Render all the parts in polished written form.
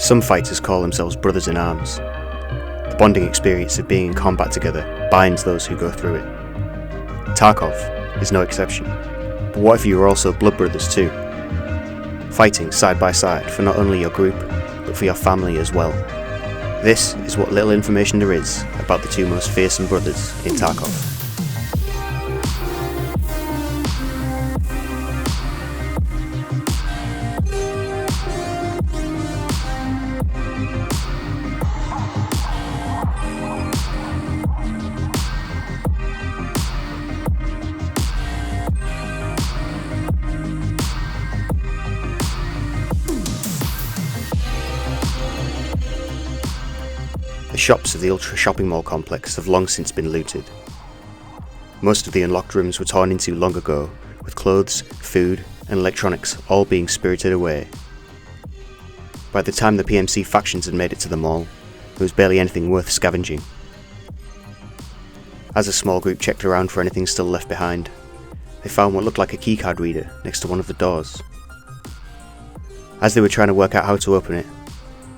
Some fighters call themselves brothers in arms. The bonding experience of being in combat together binds those who go through it. Tarkov is no exception. But what if you were also blood brothers too? Fighting side by side for not only your group, but for your family as well. This is what little information there is about the two most fearsome brothers in Tarkov. The shops of the Ultra shopping mall complex have long since been looted. Most of the unlocked rooms were torn into long ago, with clothes, food and electronics all being spirited away. By the time the PMC factions had made it to the mall, there was barely anything worth scavenging. As a small group checked around for anything still left behind, they found what looked like a keycard reader next to one of the doors. As they were trying to work out how to open it,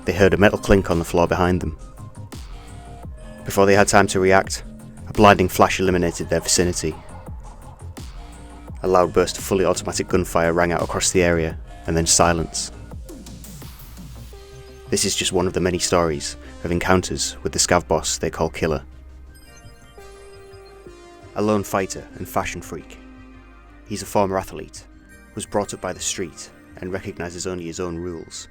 they heard a metal clink on the floor behind them. Before they had time to react, a blinding flash illuminated their vicinity. A loud burst of fully automatic gunfire rang out across the area, and then silence. This is just one of the many stories of encounters with the scav boss they call Killa. A lone fighter and fashion freak, he's a former athlete, was brought up by the street and recognises only his own rules.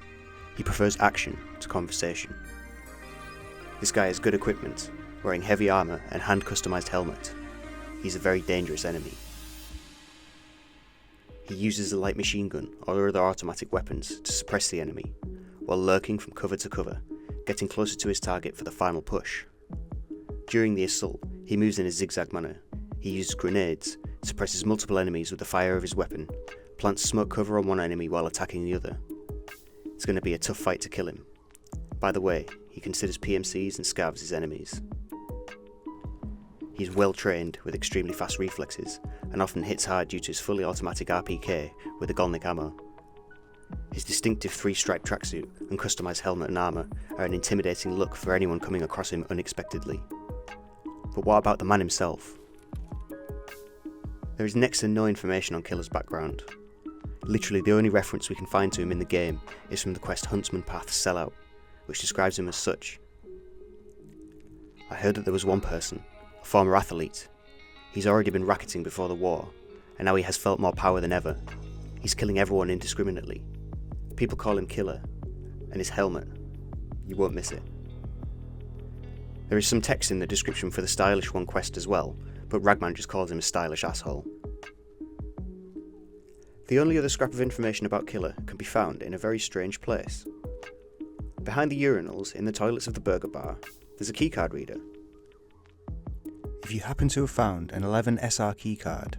He prefers action to conversation. This guy has good equipment, wearing heavy armour and hand-customised helmet. He's a very dangerous enemy. He uses a light machine gun or other automatic weapons to suppress the enemy, while lurking from cover to cover, getting closer to his target for the final push. During the assault, he moves in a zigzag manner. He uses grenades, suppresses multiple enemies with the fire of his weapon, plants smoke cover on one enemy while attacking the other. It's going to be a tough fight to kill him. By the way, he considers PMCs and scavs his enemies. He's well trained with extremely fast reflexes and often hits hard due to his fully automatic RPK with a Golnik ammo. His distinctive 3-stripe tracksuit and customised helmet and armour are an intimidating look for anyone coming across him unexpectedly. But what about the man himself? There is next to no information on Killa's background. Literally the only reference we can find to him in the game is from the quest Huntsman Path's Sellout, which describes him as such. I heard that there was one person, a former athlete. He's already been racketing before the war, and now he has felt more power than ever. He's killing everyone indiscriminately. People call him Killa, and his helmet, you won't miss it. There is some text in the description for the stylish one quest as well, but Ragman just calls him a stylish asshole. The only other scrap of information about Killa can be found in a very strange place. Behind the urinals in the toilets of the burger bar, there's a keycard reader. If you happen to have found an 11 SR keycard,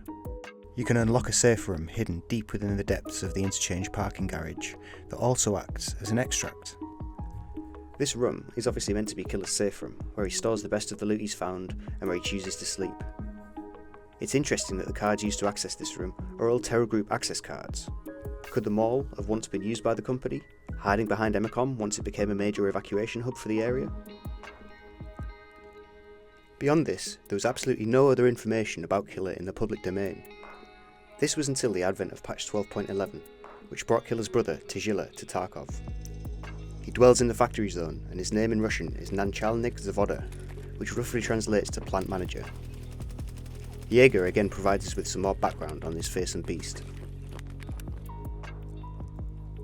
you can unlock a safe room hidden deep within the depths of the Interchange parking garage that also acts as an extract. This room is obviously meant to be Killa's safe room, where he stores the best of the loot he's found and where he chooses to sleep. It's interesting that the cards used to access this room are all Terror Group access cards. Could the mall have once been used by the company, hiding behind Emicom once it became a major evacuation hub for the area? Beyond this, there was absolutely no other information about Killa in the public domain. This was until the advent of patch 12.11, which brought Killa's brother Tagilla to Tarkov. He dwells in the factory zone, and his name in Russian is Nanchalnik Zavoda, which roughly translates to plant manager. Jaeger again provides us with some more background on this fearsome beast.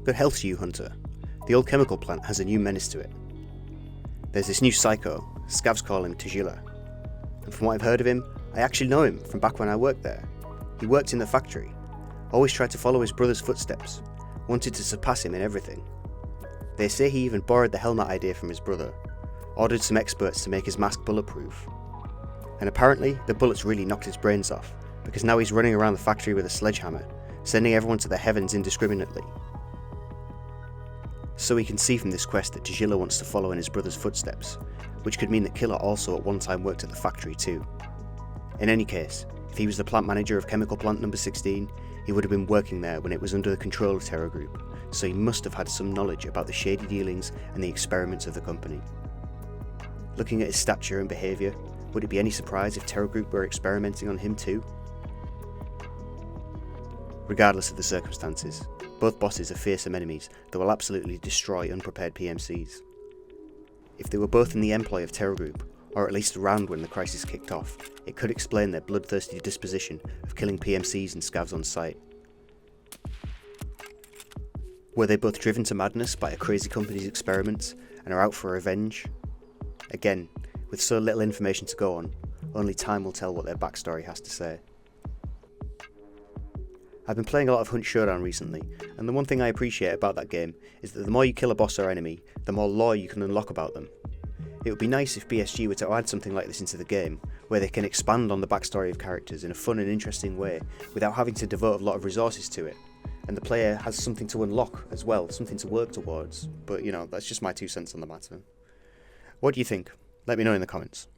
Good health to you, Hunter. The old chemical plant has a new menace to it. There's this new psycho, scavs call him Tagilla. And from what I've heard of him, I actually know him from back when I worked there. He worked in the factory, always tried to follow his brother's footsteps, wanted to surpass him in everything. They say he even borrowed the helmet idea from his brother, ordered some experts to make his mask bulletproof. And apparently, the bullets really knocked his brains off, because now he's running around the factory with a sledgehammer, sending everyone to the heavens indiscriminately. So we can see from this quest that Tagilla wants to follow in his brother's footsteps, which could mean that Killa also at one time worked at the factory too. In any case, if he was the plant manager of chemical plant number 16, he would have been working there when it was under the control of Terror Group, so he must have had some knowledge about the shady dealings and the experiments of the company. Looking at his stature and behaviour, would it be any surprise if Terror Group were experimenting on him too? Regardless of the circumstances, both bosses are fearsome enemies that will absolutely destroy unprepared PMCs. If they were both in the employ of Terror Group, or at least around when the crisis kicked off, it could explain their bloodthirsty disposition of killing PMCs and scavs on sight. Were they both driven to madness by a crazy company's experiments and are out for revenge? Again, with so little information to go on, only time will tell what their backstory has to say. I've been playing a lot of Hunt Showdown recently, and the one thing I appreciate about that game is that the more you kill a boss or enemy, the more lore you can unlock about them. It would be nice if BSG were to add something like this into the game, where they can expand on the backstory of characters in a fun and interesting way without having to devote a lot of resources to it, and the player has something to unlock as well, something to work towards, but that's just my 2 cents on the matter. What do you think? Let me know in the comments.